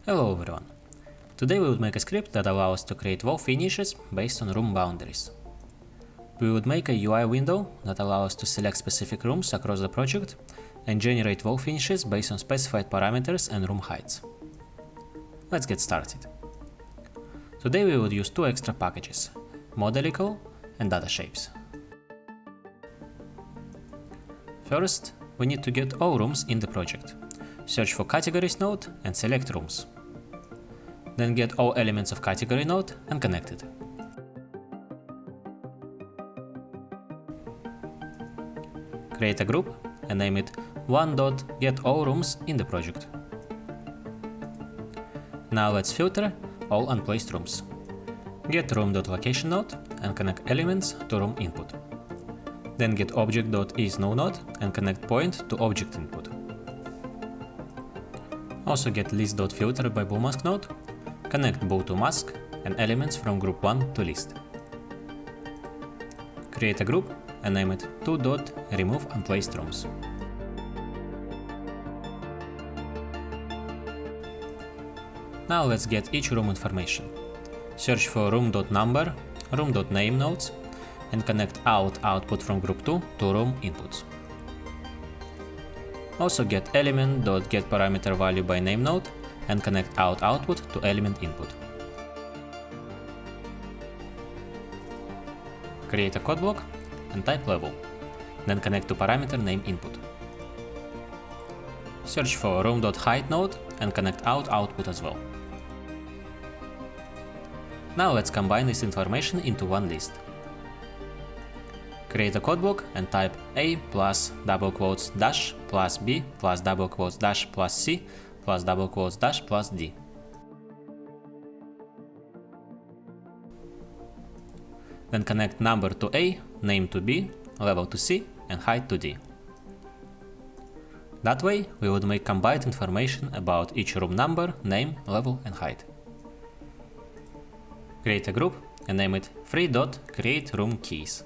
Hello everyone! Today we would make a script that allows us to create wall finishes based on room boundaries. We would make a UI window that allows us to select specific rooms across the project and generate wall finishes based on specified parameters and room heights. Let's get started. Today we would use two extra packages, Modelical and Data Shapes. First, we need to get all rooms in the project. Search for Categories node and select Rooms. Then get all elements of category node and connect it. Create a group and name it one.getAllRooms in the project. Now let's filter all unplaced rooms. Get room.location node and connect elements to room input. Then get object.isNoNode and connect point to object input. Also get list.filter by boolmask node, connect bool to mask and elements from group 1 to list. Create a group and name it 2.removeUnplacedRooms. Now let's get each room information. Search for room.number, room.name nodes and connect output from group 2 to room inputs. Also get element.getParameterValue by name node and connect output to element input. Create a code block and type level, then connect to parameter name input. Search for room.height node and connect output as well. Now let's combine this information into one list. Create a code block and type a plus double quotes dash plus b plus double quotes dash plus c plus double quotes dash plus d. Then connect number to a, name to b, level to c, and height to d. That way we would make combined information about each room number, name, level, and height. Create a group and name it free.createRoomKeys.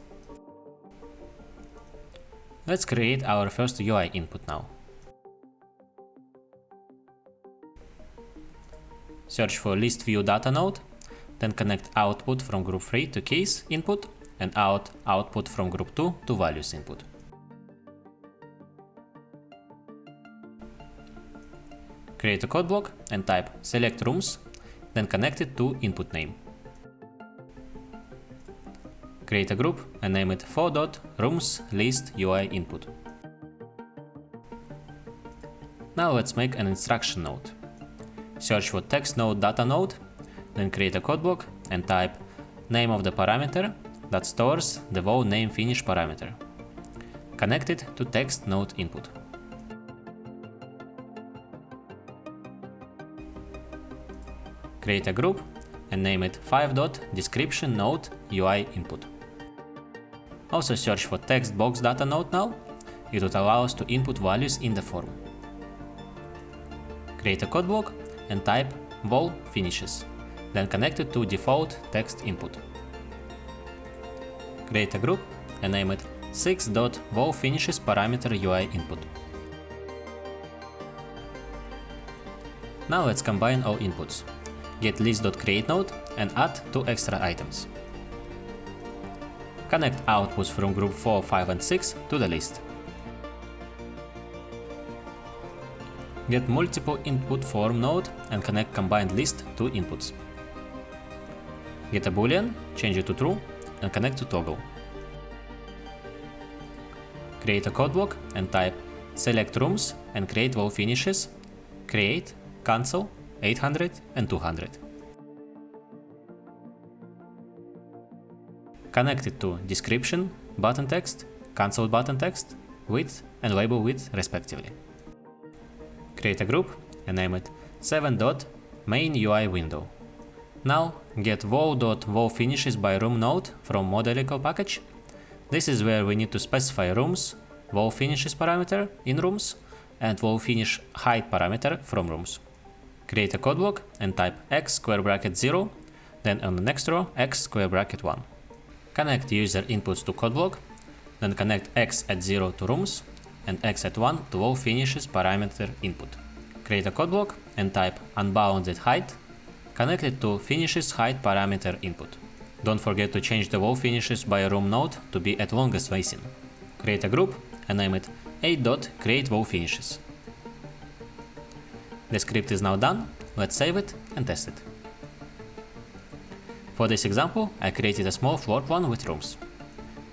Let's create our first UI input now. Search for listViewData node, then connect output from group 3 to keys input and output from group 2 to values input. Create a code block and type select rooms, then connect it to input name. Create a group and name it for.roomsListUI input. Now let's make an instruction node. Search for text node data node, then create a code block and type name of the parameter that stores the wall name finish parameter. Connect it to text node input. Create a group and name it 5.description node UI input. Also search for text box data node now. It would allow us to input values in the form. Create a code block and type wall finishes, then connect it to default text input. Create a group and name it 6.wallfinishes parameter UI input. Now let's combine all inputs. Get list.create node and add two extra items. Connect outputs from group 4, 5 and 6 to the list. Get multiple input form node and connect combined list to inputs. Get a boolean, change it to true and connect to toggle. Create a code block and type select rooms and create wall finishes, create, cancel, 800 and 200. Connect it to description, button text, cancel button text, width and label width respectively. Create a group and name it 7.mainUIWindow. Now get wall.wallfinishes by room node from Modelical package. This is where we need to specify rooms, wall finishes parameter in rooms and wall finish height parameter from rooms. Create a code block and type x square bracket 0, then on the next row x square bracket 1. Connect user inputs to code block, then connect x at 0 to rooms and x at 1 to wall finishes parameter input. Create a code block and type unbounded height connected to finishes height parameter input. Don't forget to change the wall finishes by room node to be at longest spacing. Create a group and name it a.createWallFinishes. The script is now done, let's save it and test it. For this example, I created a small floor plan with rooms.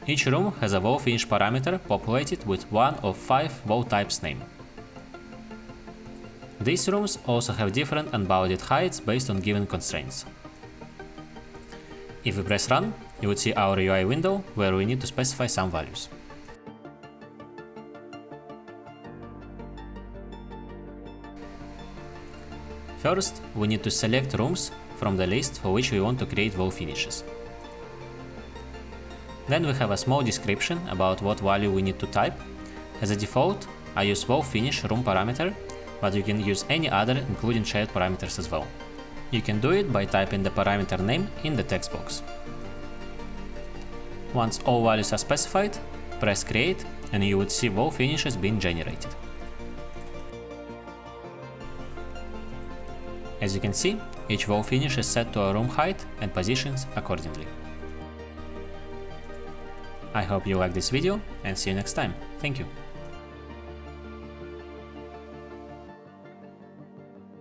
Each room has a wall finish parameter populated with one of 5 wall types name. These rooms also have different unbounded heights based on given constraints. If we press run, you would see our UI window where we need to specify some values. First, we need to select rooms from the list for which we want to create wall finishes. Then we have a small description about what value we need to type. As a default, I use wall finish room parameter, but you can use any other including shared parameters as well. You can do it by typing the parameter name in the text box. Once all values are specified, press create and you would see wall finishes being generated. As you can see, each wall finish is set to a room height and positions accordingly. I hope you liked this video and see you next time. Thank you.